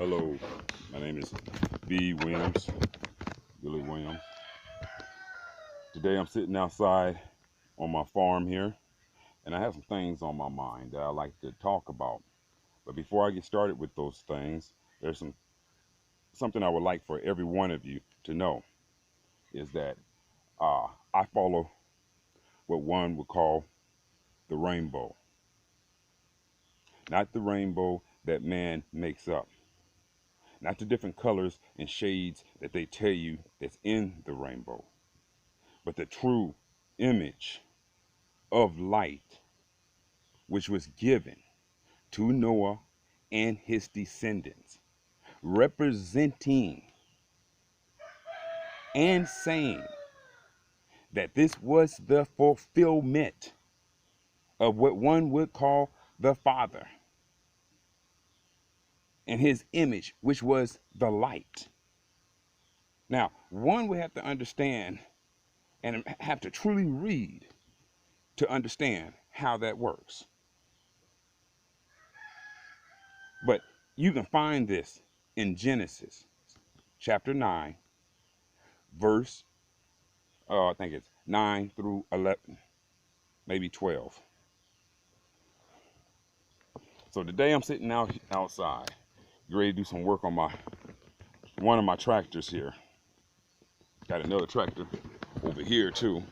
Hello, my name is B.Will, Billy Williams. Today I'm sitting outside on my farm here, and I have some things on my mind that I like to talk about. But before I get started with those things, there's something I would like for every one of you to know is that I follow what one would call the rainbow, not the rainbow that man makes up, not the different colors and shades that they tell you that's in the rainbow, but the true image of light which was given to Noah and his descendants, representing and saying that this was the fulfillment of what one would call the Father and his image, which was the light. Now, one would have to understand and have to truly read to understand how that works. But you can find this in Genesis chapter 9, verse, I think it's 9 through 11, maybe 12. So today I'm sitting outside, ready to do some work on one of my tractors here. Got another tractor over here too,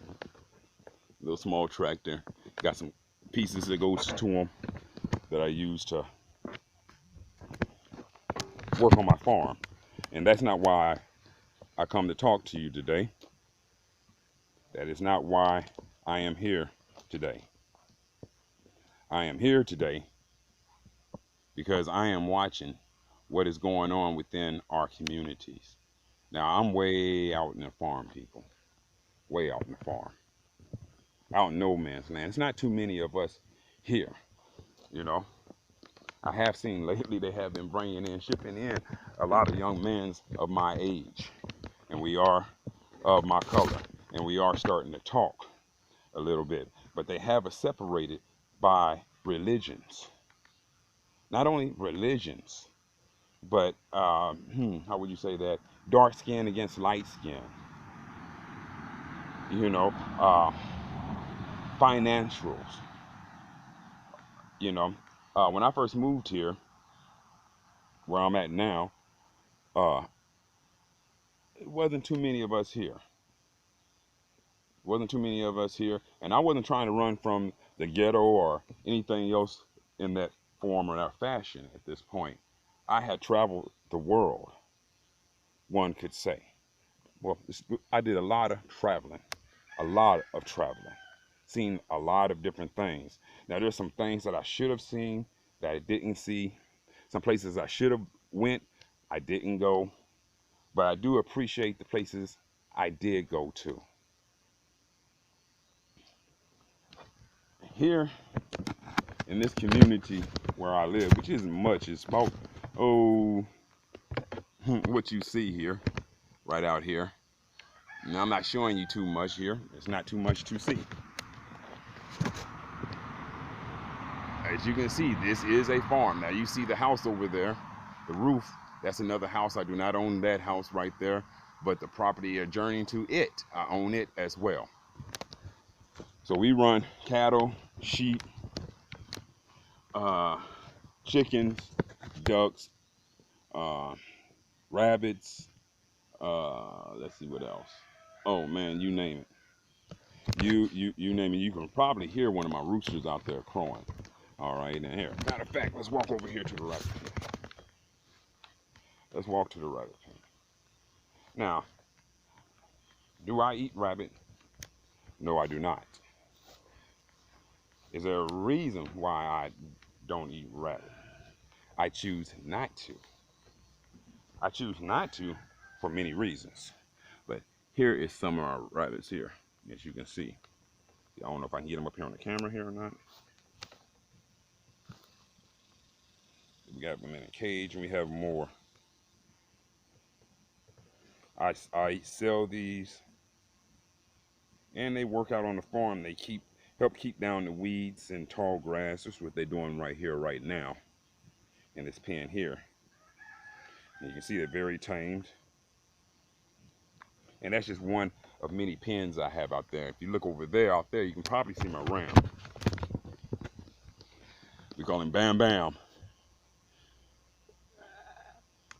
a little small tractor. Got some pieces that goes to them that I use to work on my farm. And that's not why I come to talk to you today. That is not why I am here today. I am here today because I am watching what is going on within our communities. Now, I'm way out in the farm, people. Way out in the farm. Out in no man's land. It's not too many of us here, you know. I have seen lately they have been shipping in a lot of young men of my age. And we are of my color. And we are starting to talk a little bit. But they have us separated by religions. Not only religions, but how would you say that? Dark skin against light skin. You know, financials. You know, when I first moved here, where I'm at now, it wasn't too many of us here. Wasn't too many of us here, and I wasn't trying to run from the ghetto or anything else in that form or that fashion at this point. I had traveled the world, one could say. Well, I did a lot of traveling, seen a lot of different things. Now, there's some things that I should have seen that I didn't see. Some places I should have went, I didn't go. But I do appreciate the places I did go to. Here in this community where I live, which isn't much, it's about, what you see here, right out here. Now, I'm not showing you too much here. It's not too much to see. As you can see, this is a farm. Now, you see the house over there, the roof. That's another house. I do not own that house right there, but the property adjoining to it, I own it as well. So we run cattle, sheep, chickens, ducks, rabbits, let's see what else. Oh man, you name it. You name it. You can probably hear one of my roosters out there crowing. All right, and here. Matter of fact, let's walk over here to the rabbit pen. Let's walk to the rabbit pen. Now, do I eat rabbit? No, I do not. Is there a reason why I don't eat rabbit? I choose not to. I choose not to for many reasons. But here is some of our rabbits here, as you can see. I don't know if I can get them up here on the camera here or not. We got them in a cage, and we have more. I sell these, and they work out on the farm. They help keep down the weeds and tall grass. That's what they're doing right here, right now, in this pen here. And you can see they're very tamed. And that's just one of many pens I have out there. If you look over there, out there, you can probably see my ram. We call him Bam Bam.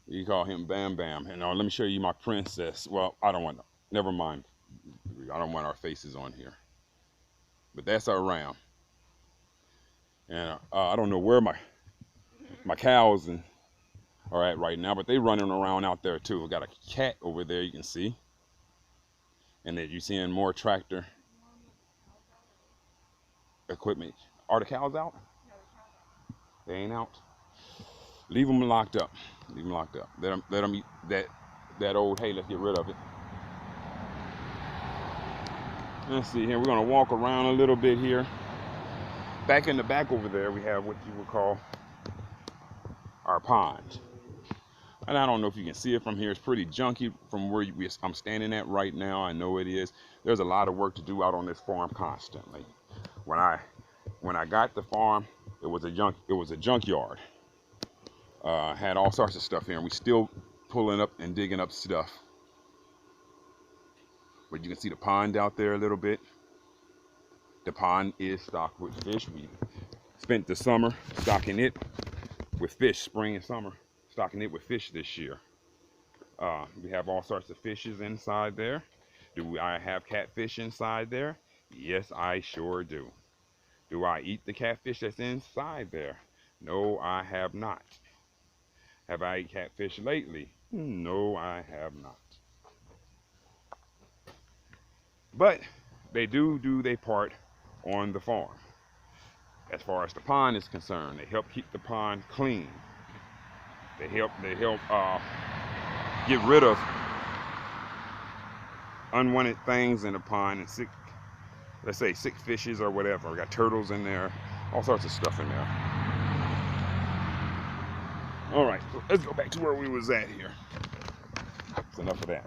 You call him Bam Bam. And let me show you my princess. Well, I don't want, never mind. I don't want our faces on here. But that's our ram. And I don't know where my cows are at right now, but they running around out there too. We got a cat over there, you can see. And then you're seeing more tractor equipment. Are the cows out? They ain't out. Leave them locked up. Leave them locked up. Let them eat that old hay. Let's get rid of it. Let's see here. We're gonna walk around a little bit here. Back in the back over there, we have what you would call our pond. And I don't know if you can see it from here. It's pretty junky from where I'm standing at right now. I know it is. There's a lot of work to do out on this farm constantly. When I got the farm, it was a junkyard. Had all sorts of stuff here, and we still pulling up and digging up stuff. But you can see the pond out there a little bit. The pond is stocked with fish. We spent the summer stocking it with fish, spring and summer, stocking it with fish this year. We have all sorts of fishes inside there. Do I have catfish inside there? Yes, I sure do. Do I eat the catfish that's inside there? No, I have not. Have I eaten catfish lately? No, I have not. But they do their part on the farm. As far as the pond is concerned, they help keep the pond clean. They help get rid of unwanted things in the pond and sick fishes or whatever. We got turtles in there, all sorts of stuff in there. All right, so let's go back to where we was at here. That's enough of that.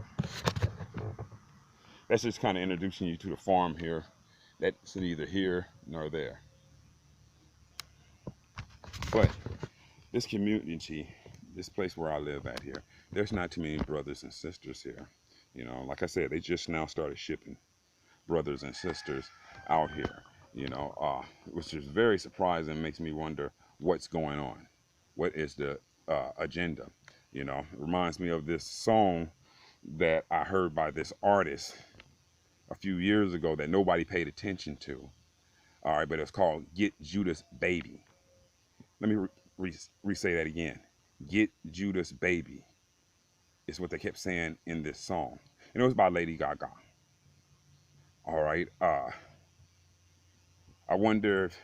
That's just kind of introducing you to the farm here. That's neither here nor there. But this community, this place where I live at here, there's not too many brothers and sisters here. You know, like I said, they just now started shipping brothers and sisters out here, which is very surprising. Makes me wonder what's going on. What is the agenda? It reminds me of this song that I heard by this artist a few years ago that nobody paid attention to. All right, but it's called Get Judas Baby. Let me re-say that again. Get Judas Baby is what they kept saying in this song. It was by Lady Gaga. All right. I wonder if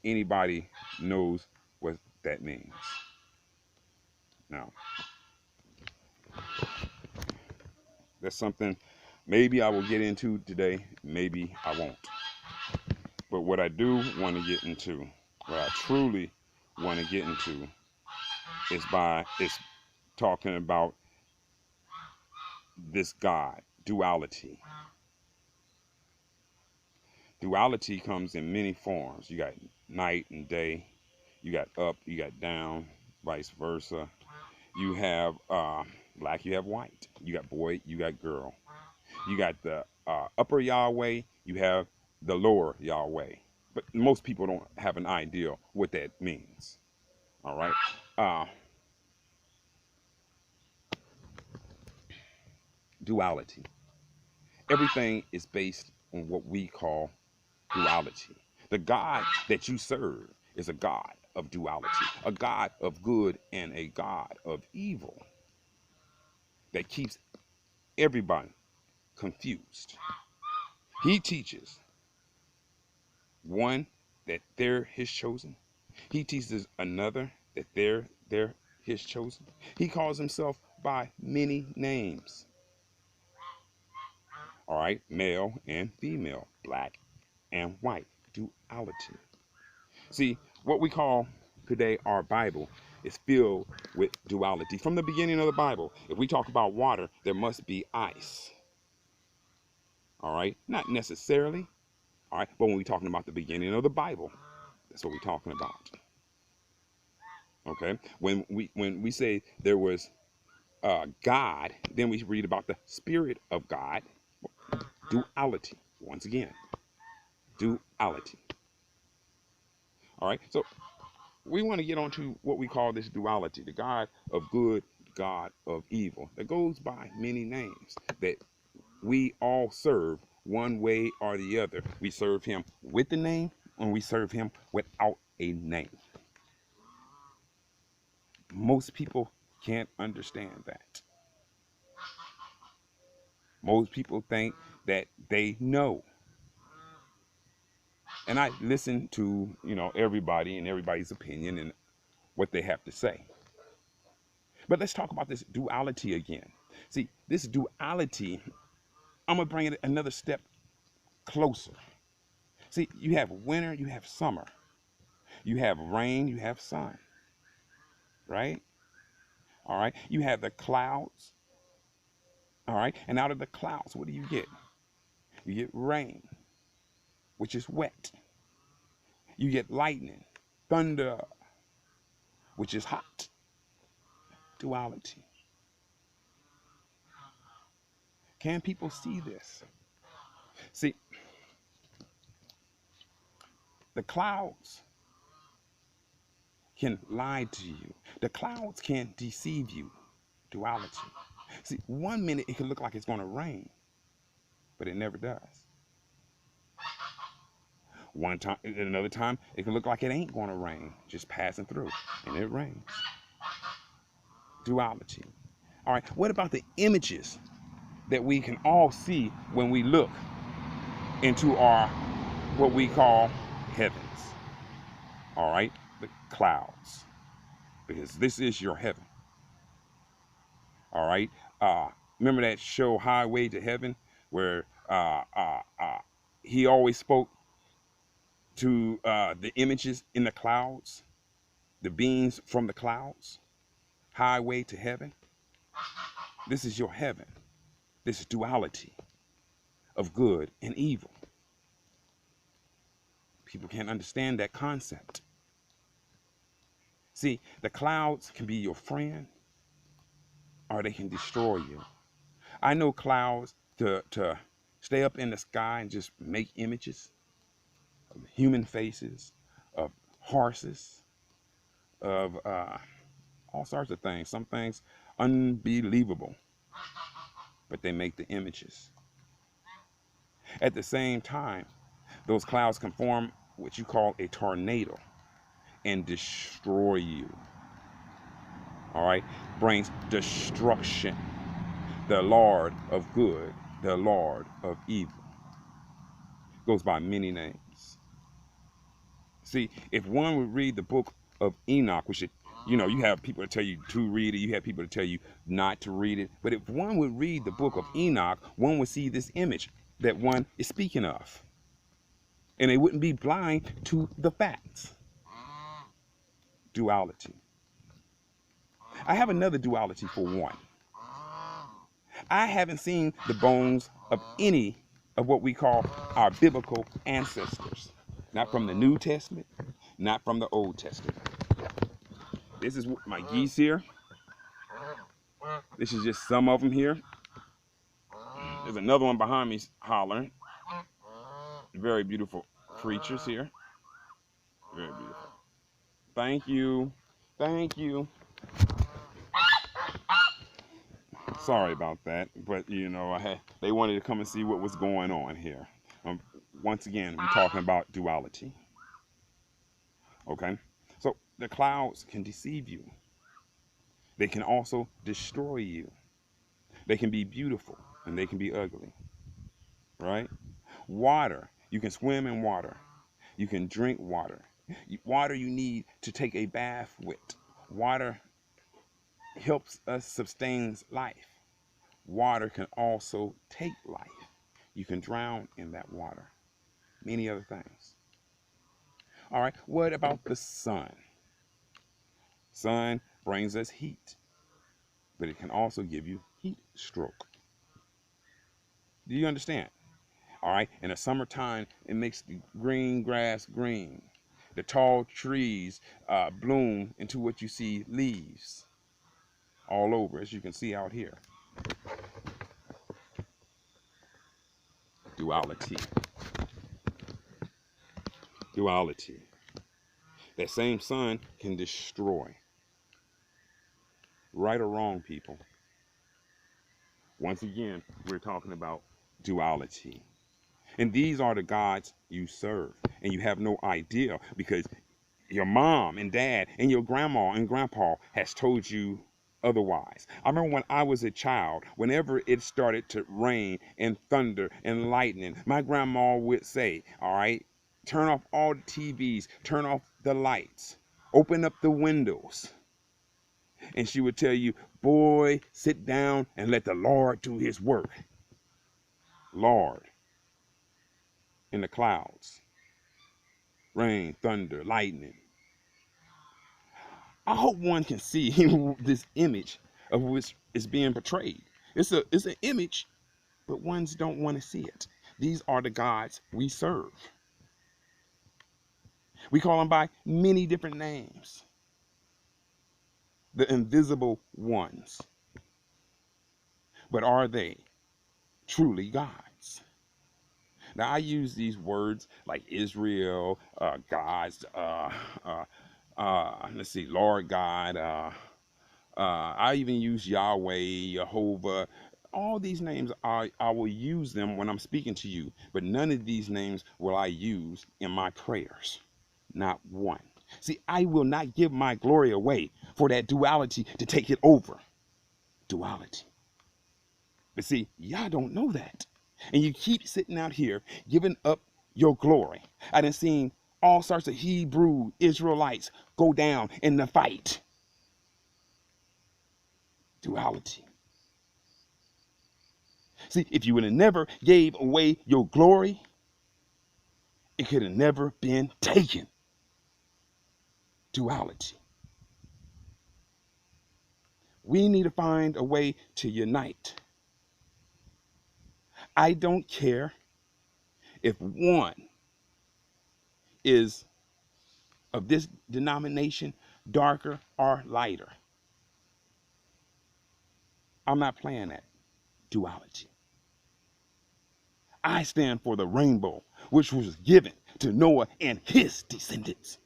anybody knows what that means. Now, that's something maybe I will get into today. Maybe I won't. But what I do want to get into, what I truly want to get into, is talking about this God, duality. Duality comes in many forms. You got night and day. You got up, you got down, vice versa. You have black, you have white. You got boy, you got girl. You got the upper Yahweh, you have the lower Yahweh. But most people don't have an idea what that means. All right. Duality. Everything is based on what we call duality. The God that you serve is a God of duality, a God of good and a God of evil that keeps everybody confused. He teaches one that they're his chosen. He teaches another that they're his chosen. He calls himself by many names. All right, male and female, black and white, duality. See, what we call today our Bible is filled with duality. From the beginning of the Bible, if we talk about water, there must be ice. All right, not necessarily. All right, but when we're talking about the beginning of the Bible, that's what we're talking about. Okay, when we say there was God, then we read about the Spirit of God. Duality. Once again, duality. All right. So we want to get on to what we call this duality: the God of good, God of evil. That goes by many names that we all serve one way or the other. We serve Him with the name, and we serve Him without a name. Most people can't understand that. Most people think that they know. And I listen to, everybody and everybody's opinion and what they have to say. But let's talk about this duality again. See, this duality, I'm going to bring it another step closer. See, you have winter, you have summer. You have rain, you have sun, right? All right. You have the clouds, all right? And out of the clouds, what do you get? You get rain, which is wet. You get lightning, thunder, which is hot. Duality. Can people see this? See, the clouds can lie to you. The clouds can deceive you. Duality. See, one minute it can look like it's going to rain, but it never does. One time, another time, it can look like it ain't going to rain, just passing through, and it rains. Duality. All right, what about the images that we can all see when we look into our, what we call heavens? All right, the clouds, because this is your heaven. All right, uh, remember that show Highway to Heaven, where he always spoke to the images in the clouds, the beings from the clouds? Highway to Heaven. This is your heaven. This is duality of good and evil. People can't understand that concept. See, the clouds can be your friend or they can destroy you. I know clouds to stay up in the sky and just make images of human faces, of horses, of all sorts of things. Some things unbelievable, but they make the images. At the same time, those clouds can form what you call a tornado and destroy you. All right? Brings destruction. The Lord of good, the Lord of evil. Goes by many names. See, if one would read the book of Enoch, which, you have people that tell you to read it, you have people that tell you not to read it. But if one would read the book of Enoch, one would see this image that one is speaking of. And they wouldn't be blind to the facts. Duality. I have another duality for one. I haven't seen the bones of any of what we call our biblical ancestors. Not from the New Testament, not from the Old Testament. This is my geese here. This is just some of them here. There's another one behind me hollering. Very beautiful creatures here. Very beautiful. Thank you. Thank you. Sorry about that, but they wanted to come and see what was going on here. Once again, we're talking about duality. Okay, so the clouds can deceive you. They can also destroy you. They can be beautiful and they can be ugly. Right? Water. You can swim in water. You can drink water. Water you need to take a bath with. Water helps us sustain life. Water can also take life. You can drown in that water. Many other things. All right, what about the sun? Sun brings us heat, but it can also give you heat stroke. Do you understand? All right, in the summertime, it makes the green grass green. The tall trees bloom into what you see leaves all over, as you can see out here. Duality. Duality. That same sun can destroy. Right or wrong, people. Once again, we're talking about duality. And these are the gods you serve. And you have no idea because your mom and dad and your grandma and grandpa has told you otherwise. I remember when I was a child, whenever it started to rain and thunder and lightning, my grandma would say, all right, turn off all the TVs, turn off the lights, open up the windows. And she would tell you, boy, sit down and let the Lord do his work. Lord in the clouds, rain, thunder, lightning. I hope one can see this image of which is being portrayed. It's an image, but ones don't want to see it. These are the gods we serve. We call them by many different names. The invisible ones. But are they truly gods? Now, I use these words like Israel, gods, let's see, Lord God, I even use Yahweh, Jehovah. All these names, I will use them when I'm speaking to you, but none of these names will I use in my prayers. Not one. See, I will not give my glory away for that duality to take it over. Duality. But see, y'all don't know that. And you keep sitting out here giving up your glory. I done seen all sorts of Hebrew Israelites go down in the fight. Duality. See, if you would have never gave away your glory, it could have never been taken. Duality. We need to find a way to unite. I don't care if one is of this denomination darker or lighter. I'm not playing that. Duality. I stand for the rainbow, which was given to Noah and his descendants.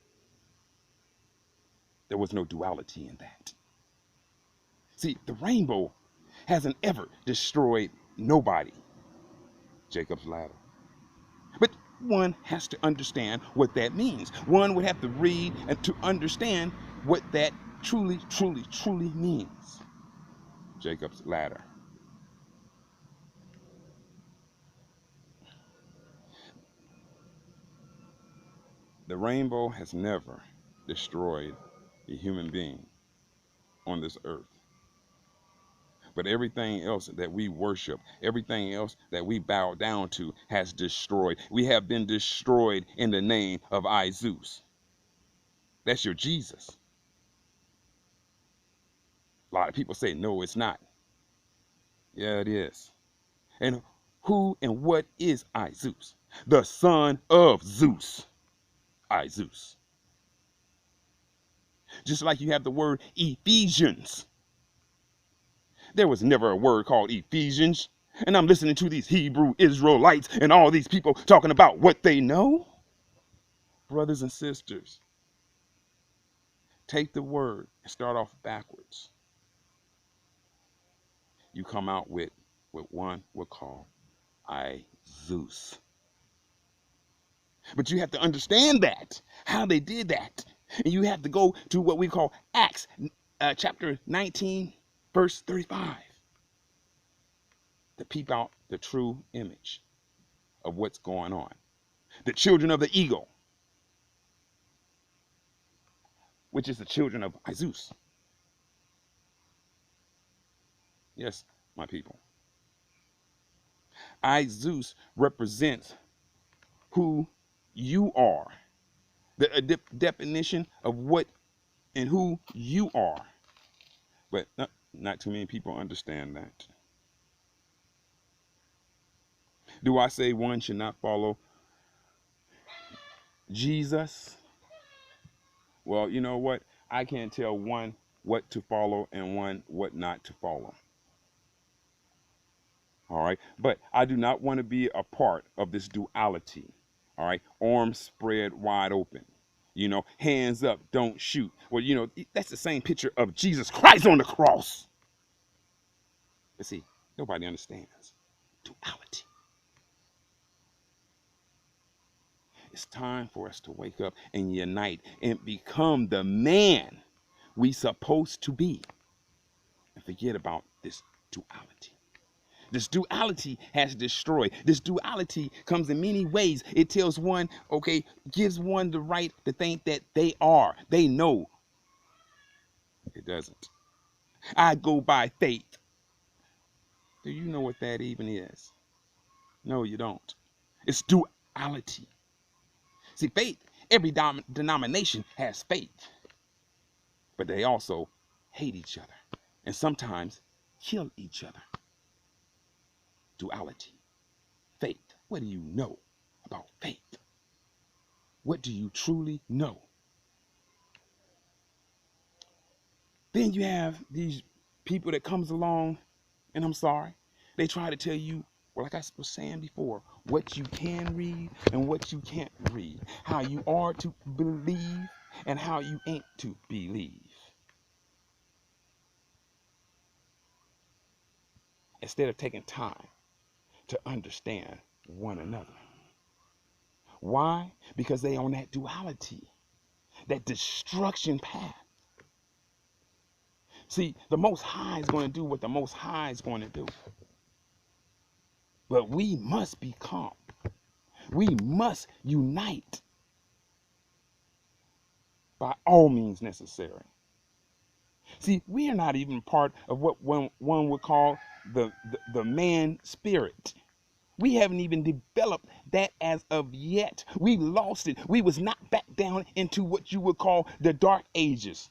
There was no duality in that. See, the rainbow hasn't ever destroyed nobody. Jacob's ladder. But one has to understand what that means. One would have to read and to understand what that truly, truly, truly means. Jacob's ladder. The rainbow has never destroyed a human being on this earth. But everything else that we worship, everything else that we bow down to has destroyed. We have been destroyed in the name of Zeus. That's your Jesus. A lot of people say, no, it's not. Yeah, it is. And who and what is Zeus? The son of Zeus. Zeus. Just like you have the word Ephesians. There was never a word called Ephesians. And I'm listening to these Hebrew Israelites and all these people talking about what they know. Brothers and sisters, take the word and start off backwards. You come out with what one would call Zeus. But you have to understand that, how they did that. And you have to go to what we call Acts chapter 19, verse 35. To peep out the true image of what's going on. The children of the eagle, which is the children of Zeus. Yes, my people. Zeus represents who you are. The definition of what and who you are. But not too many people understand that. Do I say one should not follow Jesus? Well, you know what? I can't tell one what to follow and one what not to follow. All right. But I do not want to be a part of this duality. All right. Arms spread wide open. Hands up, don't shoot. Well, that's the same picture of Jesus Christ on the cross. But see, nobody understands duality. It's time for us to wake up and unite and become the man we supposed to be and forget about this duality. This duality has destroyed. This duality comes in many ways. It tells one, okay, gives one the right to think that they are. They know. It doesn't. I go by faith. Do you know what that even is? No, you don't. It's duality. See, faith, every denomination has faith, but they also hate each other and sometimes kill each other. Duality. Faith. What do you know about faith? What do you truly know? Then you have these people that comes along, and I'm sorry, they try to tell you, well, like I was saying before, what you can read and what you can't read, how you are to believe and how you ain't to believe. Instead of taking time to understand one another. Why? Because they on that duality, that destruction path. See, the Most High is going to do what the Most High is going to do. But we must become. We must unite by all means necessary. See, we are not even part of what one would call the man spirit. We haven't even developed that as of yet. We lost it. We was not back down into what you would call the dark ages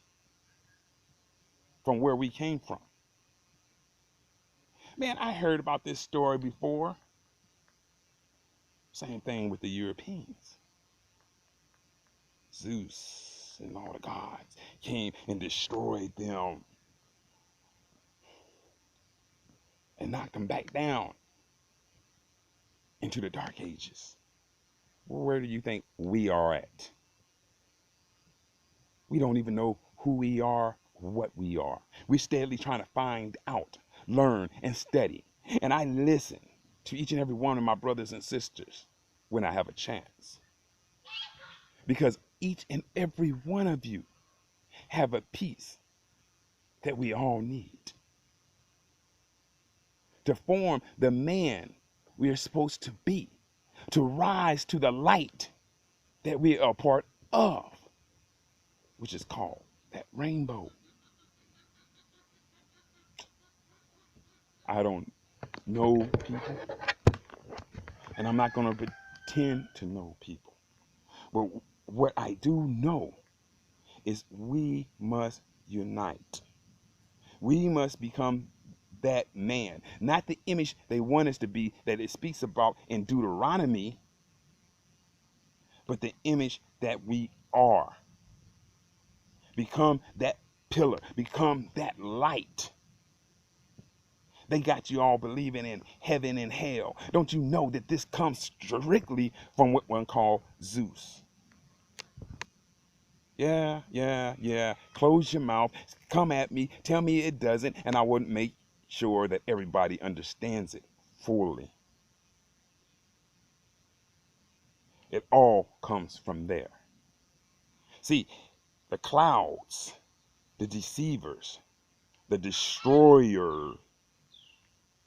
from where we came from. Man, I heard about this story before. Same thing with the Europeans. Zeus and all the gods came and destroyed them and knocked them back down into the dark ages. Well, where do you think we are at? We don't even know who we are, what we are. We're steadily trying to find out, learn, and study. And I listen to each and every one of my brothers and sisters when I have a chance. Because each and every one of you have a piece that we all need to form the man we are supposed to be, to rise to the light that we are a part of, which is called that rainbow. I don't know people, and I'm not going to pretend to know people. But what I do know is we must unite. We must become that man, not the image they want us to be that it speaks about in Deuteronomy, but the image that we are. Become that pillar, become that light. They got you all believing in heaven and hell. Don't you know that this comes strictly from what one called Zeus? Yeah. Close your mouth. Come at me. Tell me it doesn't, and I wouldn't make sure that everybody understands it fully. It all comes from there. See, the clouds, the deceivers, the destroyer,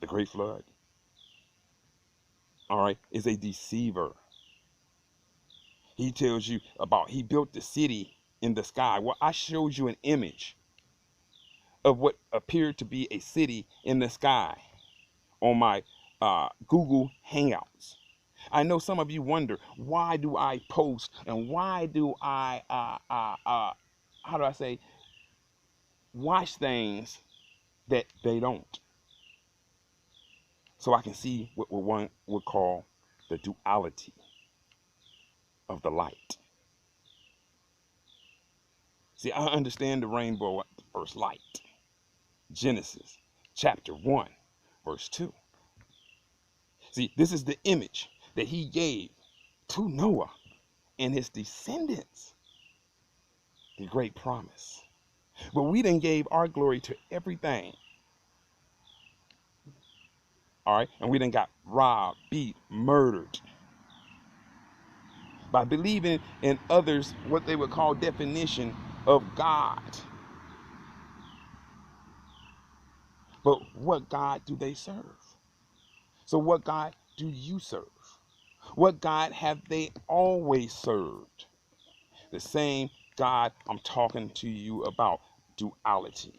the great flood, all right, is a deceiver. He tells you about he built the city in the sky. Well, I showed you an image of what appeared to be a city in the sky on my Google Hangouts. I know some of you wonder, why do I post and why do I, how do I say, watch things that they don't? So I can see what one would call the duality of the light. See, I understand the rainbow at the first light. Genesis chapter 1, verse 2. See, this is the image that he gave to Noah and his descendants, the great promise. But we then gave our glory to everything. All right, and we then got robbed, beat, murdered by believing in others what they would call definition of God. But what God do they serve? So what God do you serve? What God have they always served? The same God I'm talking to you about, duality.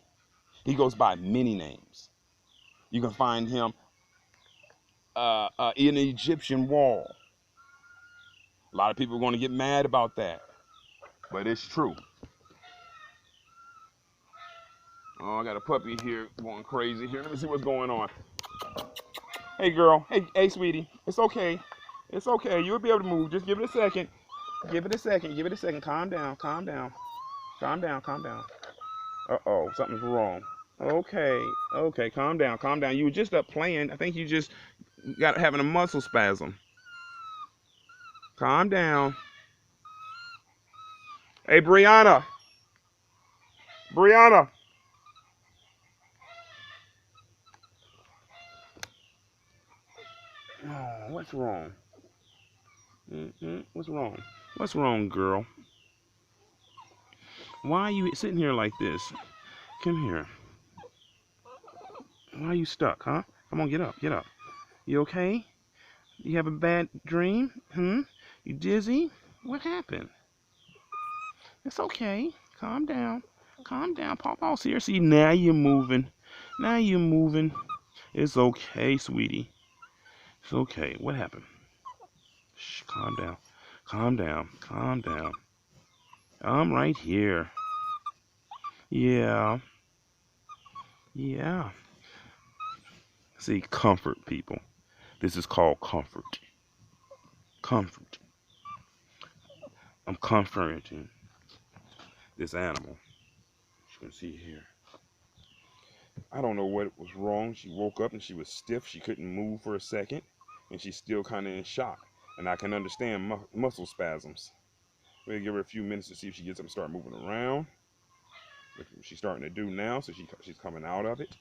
He goes by many names. You can find him in the Egyptian wall. A lot of people are going to get mad about that, but it's true. Oh, I got a puppy here going crazy here. Let me see what's going on. Hey, girl. Hey, sweetie. It's okay. It's okay. You'll be able to move. Just give it a second. Give it a second. Give it a second. Calm down. Calm down. Calm down. Calm down. Uh-oh. Something's wrong. Okay. Okay. Calm down. Calm down. You were just up playing. I think you just got having a muscle spasm. Calm down. Hey, Brianna. Brianna. Oh, what's wrong? What's wrong? What's wrong, girl? Why are you sitting here like this? Come here. Why are you stuck, huh? Come on, get up, get up. You okay? You have a bad dream? You dizzy? What happened? It's okay. Calm down. Calm down. Papa's here. See, now you're moving. Now you're moving. It's okay, sweetie. It's okay. What happened? Shh, calm down. Calm down. Calm down. I'm right here. Yeah. Yeah. See, comfort, people. This is called comfort. Comfort. I'm comforting this animal. You can see here. I don't know what was wrong. She woke up and she was stiff. She couldn't move for a second. And she's still kind of in shock. And I can understand muscle spasms. We'll give her a few minutes to see if she gets up and start moving around. Which she's starting to do now, so she's coming out of it.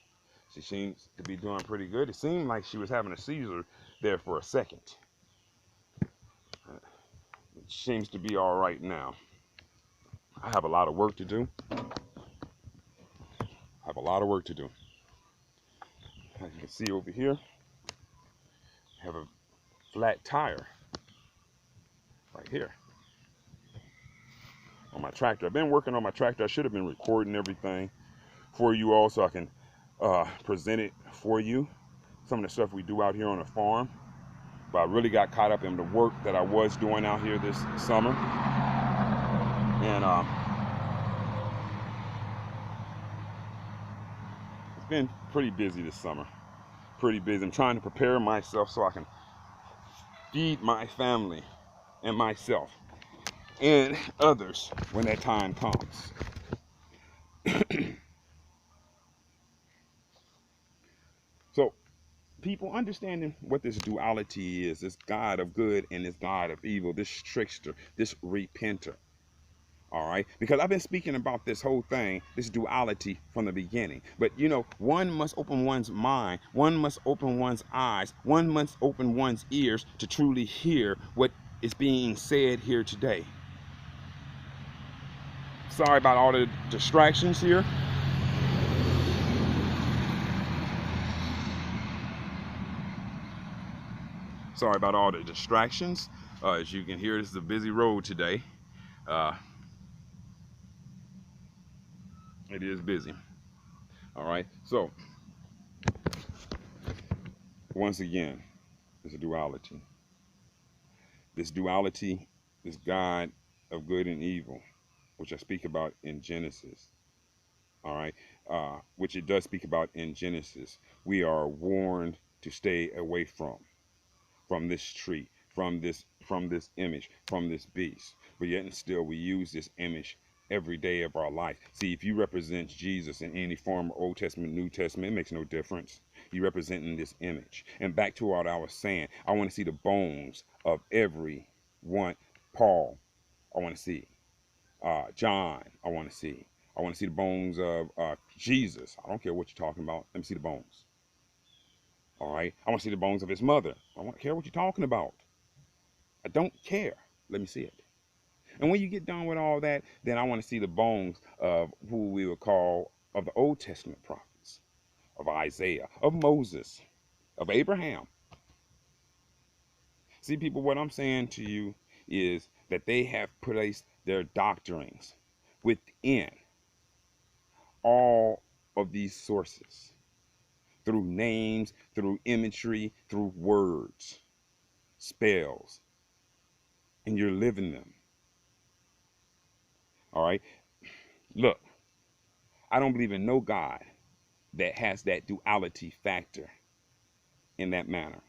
She seems to be doing pretty good. It seemed like she was having a seizure there for a second. It seems to be all right now. I have a lot of work to do. I have a lot of work to do. As you can see over here, I have a flat tire right here on my tractor. I've been working on my tractor. I should have been recording everything for you all so I can present it for you. Some of the stuff we do out here on the farm. But I really got caught up in the work that I was doing out here this summer. And it's been pretty busy this summer. Pretty busy. I'm trying to prepare myself so I can feed my family and myself and others when that time comes. So people understanding what this duality is, this God of good and this God of evil, this trickster, this repenter. All right, because I've been speaking about this whole thing, this duality from the beginning. But you know, one must open one's mind, one must open one's eyes, one must open one's ears to truly hear what is being said here today. Sorry about all the distractions here. Sorry about all the distractions. As you can hear, this is a busy road today. It is busy. All right, so once again, it's a duality. This duality, this God of good and evil, which I speak about in Genesis. All right, which it does speak about in Genesis. We are warned to stay away from this tree, from this image, from this beast. But yet and still we use this image every day of our life. See, if you represent Jesus in any form, Old Testament, New Testament, it makes no difference. You representing this image. And back to what I was saying, I want to see the bones of every one. Paul, I want to see. John, I want to see. I want to see the bones of Jesus. I don't care what you're talking about. Let me see the bones. All right. I want to see the bones of his mother. I don't care what you're talking about. I don't care. Let me see it. And when you get done with all that, then I want to see the bones of who we would call of the Old Testament prophets, of Isaiah, of Moses, of Abraham. See, people, what I'm saying to you is that they have placed their doctrines within all of these sources through names, through imagery, through words, spells, and you're living them. All right. Look, I don't believe in no God that has that duality factor in that manner.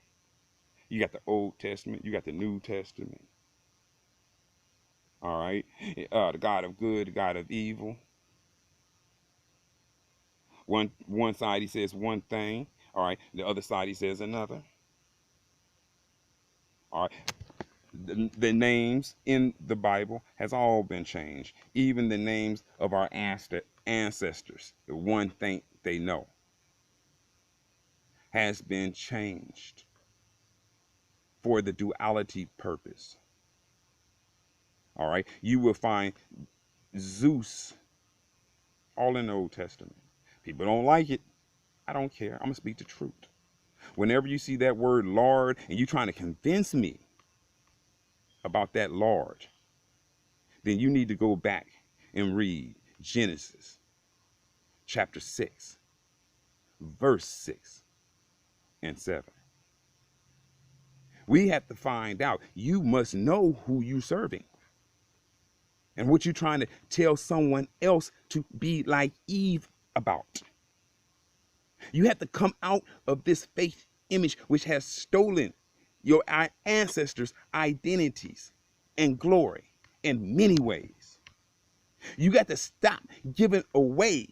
You got the Old Testament, you got the New Testament. All right. The God of good, the God of evil. One side he says one thing. All right. The other side he says another. All right. The names in the Bible has all been changed. Even the names of our ancestors, the one thing they know, has been changed for the duality purpose. All right. You will find Zeus all in the Old Testament. People don't like it. I don't care. I'm going to speak the truth. Whenever you see that word Lord and you're trying to convince me about that Lord, then you need to go back and read Genesis chapter 6, verse 6 and 7. We have to find out. You must know who you're serving and what you're trying to tell someone else to be like Eve about. You have to come out of this faith image which has stolen your ancestors' identities and glory in many ways. You got to stop giving away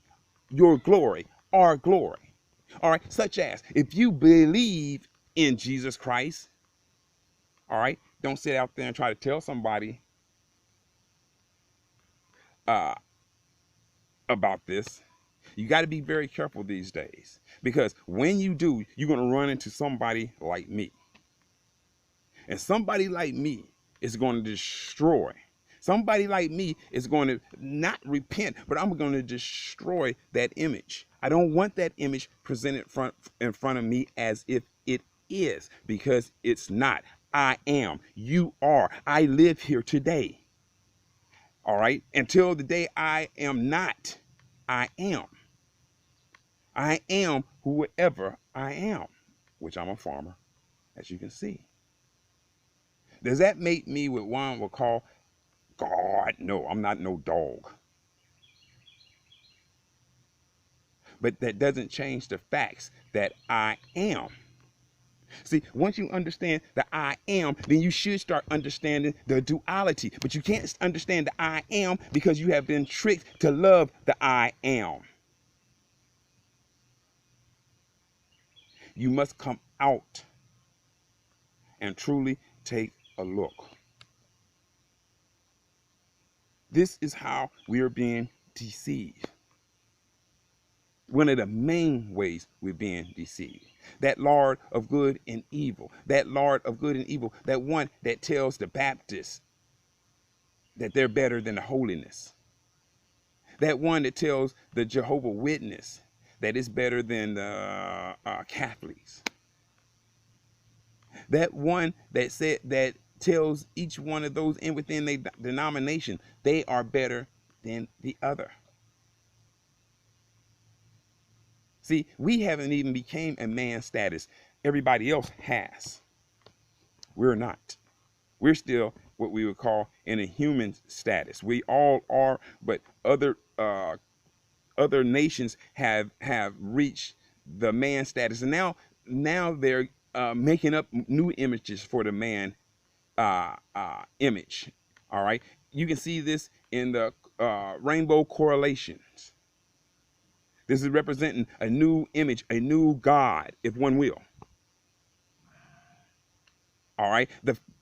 your glory, our glory. All right, such as if you believe in Jesus Christ, all right, don't sit out there and try to tell somebody uh, about this. You got to be very careful these days because when you do, you're going to run into somebody like me. And somebody like me is going to destroy. Somebody like me is going to not repent, but I'm going to destroy that image. I don't want that image presented in front of me as if it is, because it's not. I am. You are. I live here today. All right. Until the day I am not, I am. I am whoever I am, which I'm a farmer, as you can see. Does that make me what one will call God? No, I'm not no dog. But that doesn't change the facts that I am. See, once you understand the I am, then you should start understanding the duality. But you can't understand the I am because you have been tricked to love the I am. You must come out and truly take a look. This is how we are being deceived. One of the main ways we're being deceived. That Lord of good and evil. That Lord of good and evil. That one that tells the Baptists that they're better than the holiness. That one that tells the Jehovah's Witness that it's better than the Catholics. That one that tells each one of those in within their denomination they are better than the other. See, we haven't even became a man status. Everybody else has. We're not. We're still what we would call in a human status. We all are, but other nations have reached the man status, and now they're making up new images for the man image. All right, you can see this in the rainbow correlations. This is representing a new image, a new God, if one will. All right,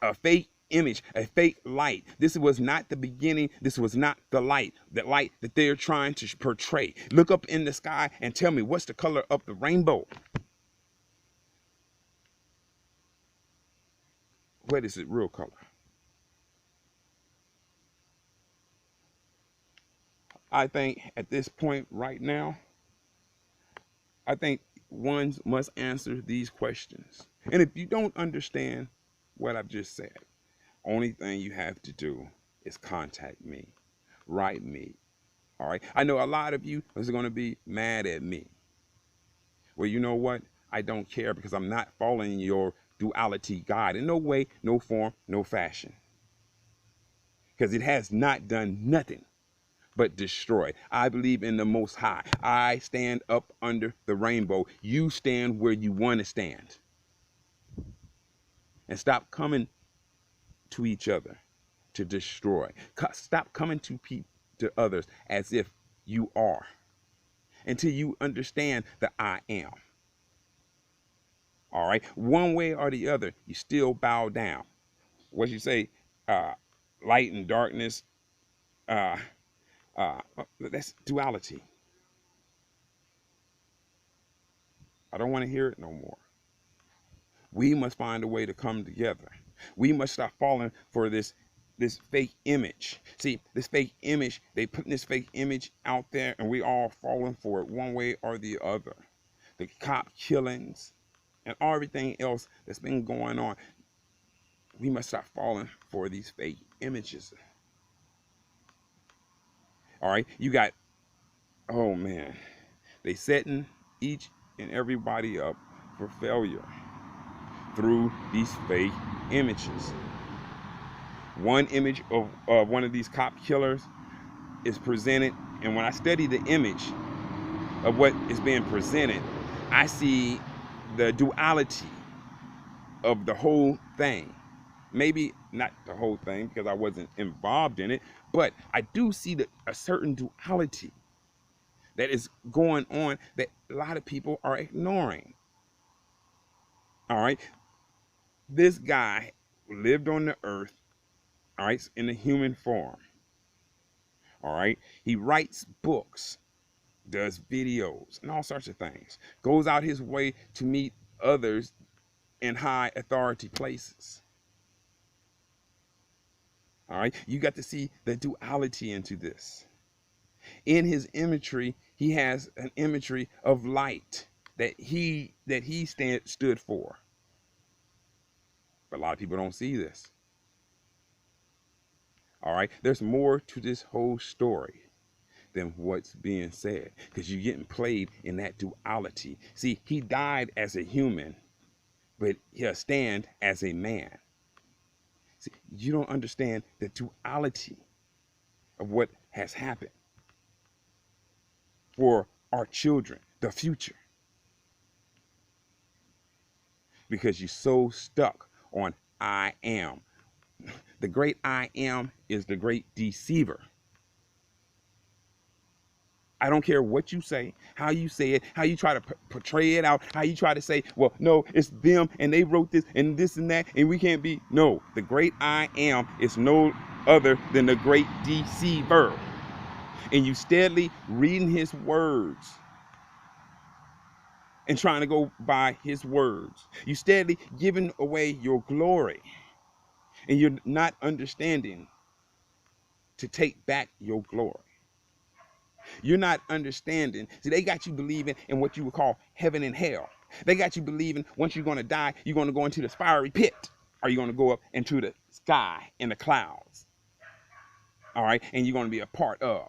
a fake image, a fake light. This was not the beginning. This was not the light that they're trying to portray. Look up in the sky and tell me, what's the color of the rainbow? What is its real color? I think at this point right now, I think one must answer these questions. And if you don't understand what I've just said, only thing you have to do is contact me, write me. All right. I know a lot of you is going to be mad at me. Well, you know what? I don't care, because I'm not following your duality God in no way, no form, no fashion. Because it has not done nothing but destroy. I believe in the Most High. I stand up under the rainbow. You stand where you want to stand. And stop coming to each other to destroy. Stop coming to others as if you are, until you understand that I am. All right. One way or the other, you still bow down. What you say, light and darkness, that's duality. I don't want to hear it no more. We must find a way to come together. We must stop falling for this fake image. See, this fake image, they putting this fake image out there, and we all falling for it one way or the other. The cop killings and everything else that's been going on. We must stop falling for these fake images. All right, you got, oh man, they setting each and everybody up for failure through these fake images. One image of one of these cop killers is presented, and when I study the image of what is being presented, I see the duality of the whole thing. Maybe not the whole thing, because I wasn't involved in it, but I do see a certain duality that is going on that a lot of people are ignoring. All right. This guy lived on the earth, all right, in the human form. All right. He writes books, does videos, and all sorts of things. Goes out his way to meet others in high authority places. All right. You got to see the duality into this. In his imagery, he has an imagery of light that he stood for. But a lot of people don't see this. All right, there's more to this whole story than what's being said, because you're getting played in that duality. See, he died as a human, but he'll stand as a man. See, you don't understand the duality of what has happened for our children, the future, because you're so stuck on I am. The great I am is the great deceiver. I don't care what you say, how you say it, how you try to portray it out, how you try to say, well, no, it's them and they wrote this and that, and we can't be. No, the great I am is no other than the great deceiver. And you steadily reading his words and trying to go by his words. You steadily giving away your glory, and you're not understanding to take back your glory. You're not understanding. See, they got you believing in what you would call heaven and hell. They got you believing once you're going to die, you're going to go into the fiery pit, or you're going to go up into the sky in the clouds. All right, and you're going to be a part of.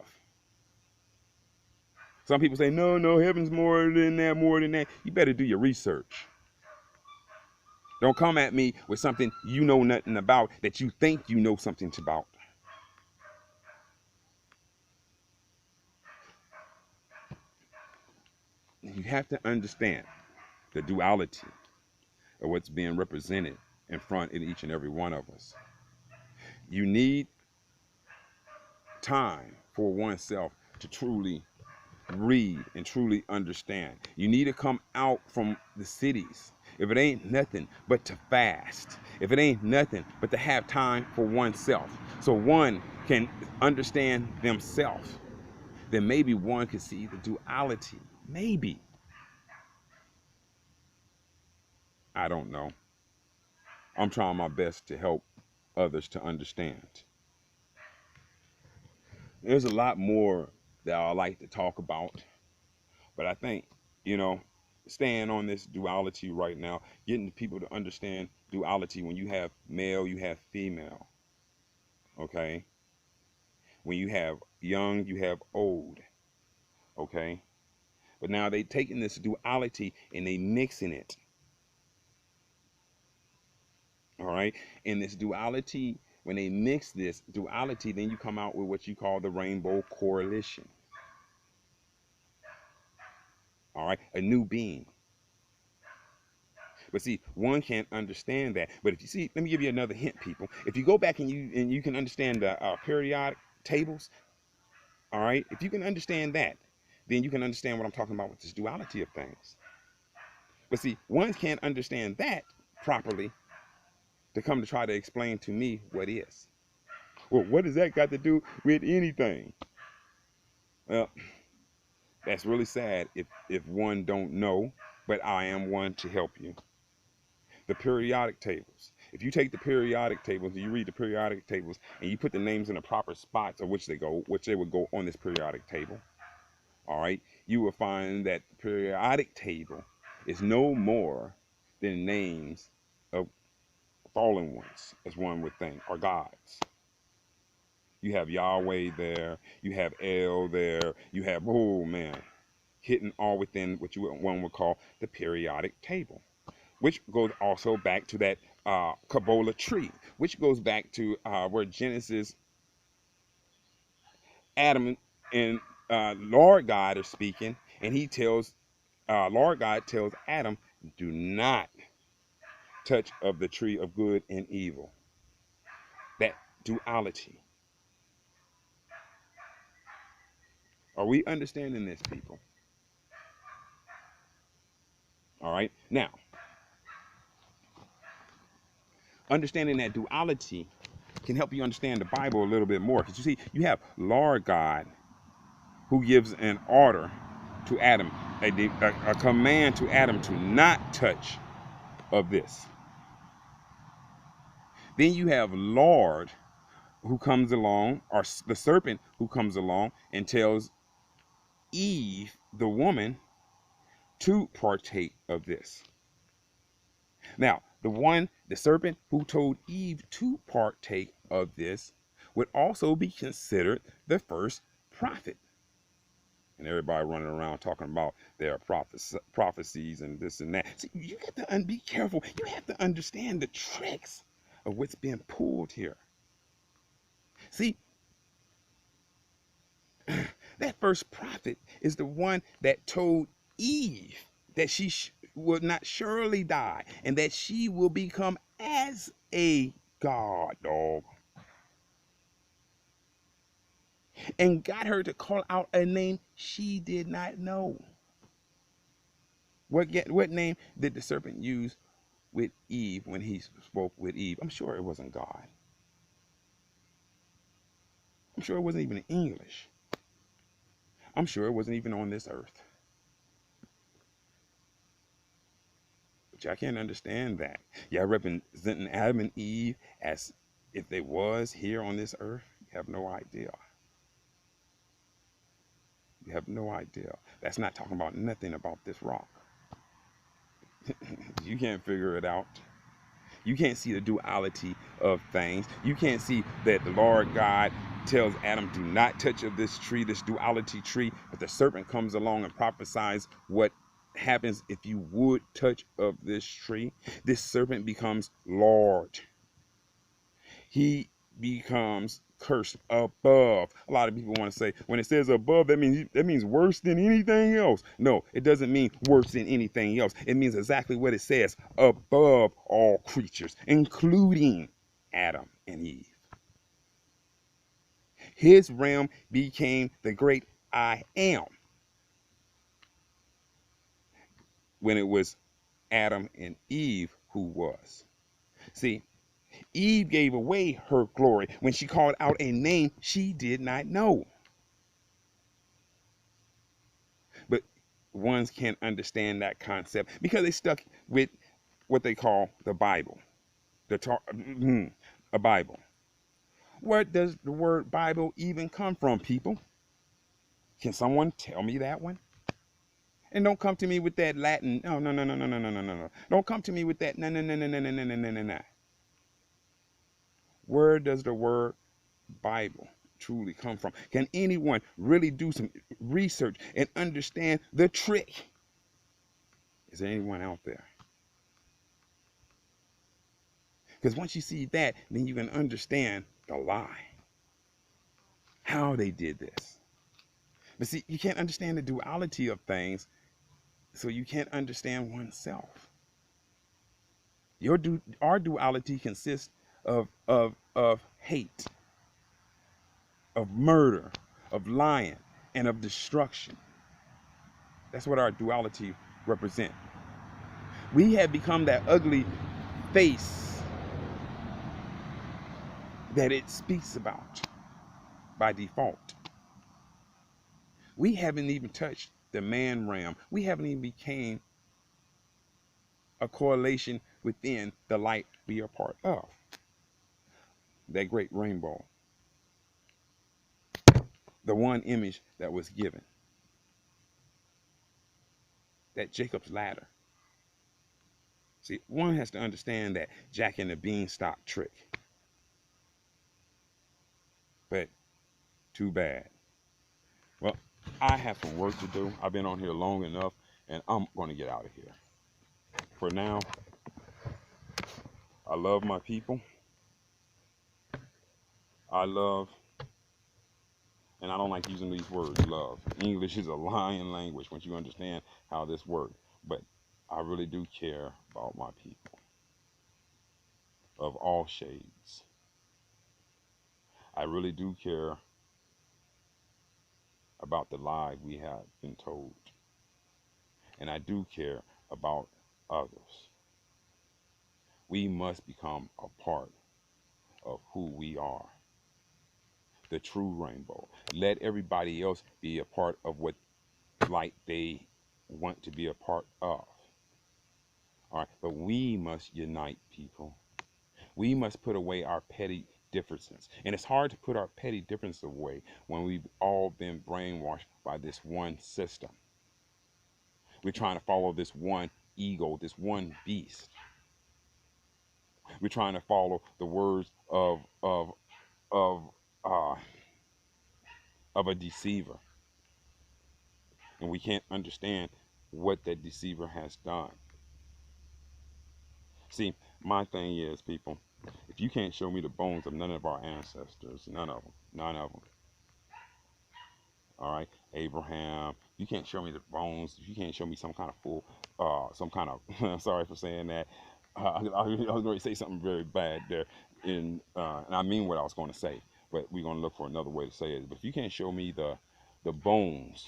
Some people say, no, heaven's more than that, more than that. You better do your research. Don't come at me with something you know nothing about, that you think you know something about. You have to understand the duality of what's being represented in front of each and every one of us. You need time for oneself to truly read and truly understand. You need to come out from the cities. If it ain't nothing but to fast, if it ain't nothing but to have time for oneself, so one can understand themselves, then maybe one could see the duality. Maybe. I don't know. I'm trying my best to help others to understand. There's a lot more that I like to talk about, but I think, you know, staying on this duality right now, getting people to understand duality. When you have male, you have female, okay? When you have young, you have old, okay? But now they taking this duality and they mixing it, all right? And this duality, when they mix this duality, then you come out with what you call the rainbow coalition, all right? A new being. But see, one can't understand that. But if you see, let me give you another hint, people. If you go back and you can understand the periodic tables, all right? If you can understand that, then you can understand what I'm talking about with this duality of things. But see, one can't understand that properly to come to try to explain to me what is. Well, what does that got to do with anything? Well, that's really sad if one don't know, but I am one to help you. The periodic tables. If you take the periodic tables, you read the periodic tables, and you put the names in the proper spots of which they would go on this periodic table, all right, you will find that the periodic table is no more than names of fallen ones, as one would think, or gods. You have Yahweh there, you have El there, you have, oh man, hidden all within what one would call the periodic table, which goes also back to that Kabbalah tree, which goes back to where Genesis, Adam and Lord God are speaking, and he tells, Lord God tells Adam, do not touch of the tree of good and evil. That duality. Are we understanding this, people? All right. Now, understanding that duality can help you understand the Bible a little bit more. Because you see, you have Lord God who gives an order to Adam, a command to Adam to not touch of this. Then you have Lord who comes along, or the serpent who comes along and tells Eve, the woman, to partake of this. Now, the serpent who told Eve to partake of this would also be considered the first prophet. And everybody running around talking about their prophecies and this and that. See, you have to be careful. You have to understand the tricks of what's being pulled here. See, that first prophet is the one that told Eve that she will not surely die and that she will become as a god, dog. And got her to call out a name she did not know. What name did the serpent use with Eve when he spoke with Eve? I'm sure it wasn't God. I'm sure it wasn't even English. I'm sure it wasn't even on this earth. But y'all can't understand that. Y'all representing Adam and Eve as if they was here on this earth. You have no idea. You have no idea. That's not talking about nothing about this rock. You can't figure it out. You can't see the duality of things. You can't see that the Lord God tells Adam, do not touch of this tree, this duality tree. But the serpent comes along and prophesies what happens if you would touch of this tree. This serpent becomes Lord. He becomes cursed above. A lot of people want to say when it says above, that means worse than anything else. No, it doesn't mean worse than anything else. It means exactly what it says, above all creatures, including Adam and Eve. His realm became the great I am when it was Adam and Eve who was. See, Eve gave away her glory when she called out a name she did not know. But ones can't understand that concept because they stuck with what they call the Bible. A Bible. Where does the word Bible even come from, people? Can someone tell me that one? And don't come to me with that Latin. No, no, no, no, no, no, no, no, no, no. Don't come to me with that. No, no, no, no, no, no, no, no, no, no, no. Where does the word Bible truly come from? Can anyone really do some research and understand the trick? Is there anyone out there? Because once you see that, then you can understand the lie, how they did this. But see, you can't understand the duality of things, so you can't understand oneself. Our duality consists of hate, of murder, of lying, and of destruction. That's what our duality represents. We have become that ugly face that it speaks about by default. We haven't even touched the man realm. We haven't even became a correlation within the light we are part of. That great rainbow. The one image that was given. That Jacob's ladder. See, one has to understand that Jack and the Beanstalk trick. But too bad. Well, I have some work to do. I've been on here long enough, and I'm going to get out of here. For now, I love my people. I love, and I don't like using these words, love. English is a lying language once you understand how this works. But I really do care about my people of all shades. I really do care about the lie we have been told. And I do care about others. We must become a part of who we are. The true rainbow. Let everybody else be a part of what light they want to be a part of. All right, but we must unite, people. We must put away our petty differences. And it's hard to put our petty differences away when we've all been brainwashed by this one system. We're trying to follow this one ego, this one beast. We're trying to follow the words of uh, of a deceiver, and we can't understand what that deceiver has done. See, my thing is, people, if you can't show me the bones of none of our ancestors, none of them, all right, Abraham, you can't show me the bones, if you can't show me some kind of some kind of, I'm sorry for saying that, I was going to say something very bad there, and I mean what I was going to say, but we're going to look for another way to say it. But if you can't show me the bones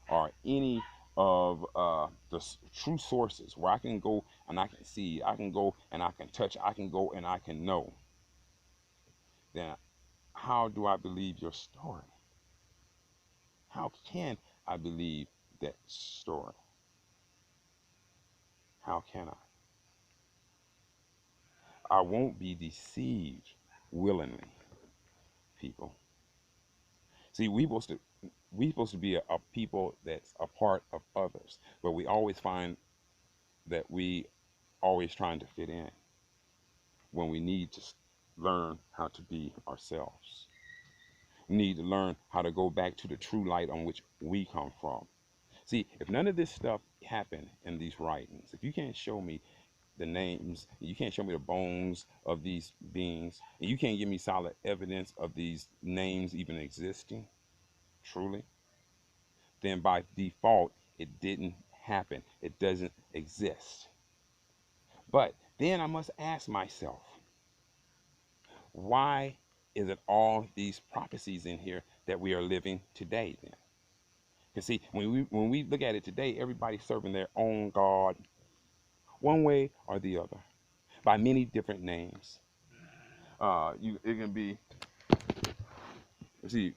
or any of the true sources where I can go and I can see, I can go and I can touch, I can go and I can know, then how do I believe your story? How can I believe that story? How can I? I won't be deceived willingly, people. See, we supposed to be a people that's a part of others, but we always find that we always trying to fit in when we need to learn how to be ourselves. We need to learn how to go back to the true light on which we come from. See, if none of this stuff happened in these writings, if you can't show me the names, you can't show me the bones of these beings, and you can't give me solid evidence of these names even existing, truly, then by default, it didn't happen. It doesn't exist. But then I must ask myself, why is it all these prophecies in here that we are living today then? Because see, when we look at it today, everybody's serving their own God one way or the other by many different names. It can be, see,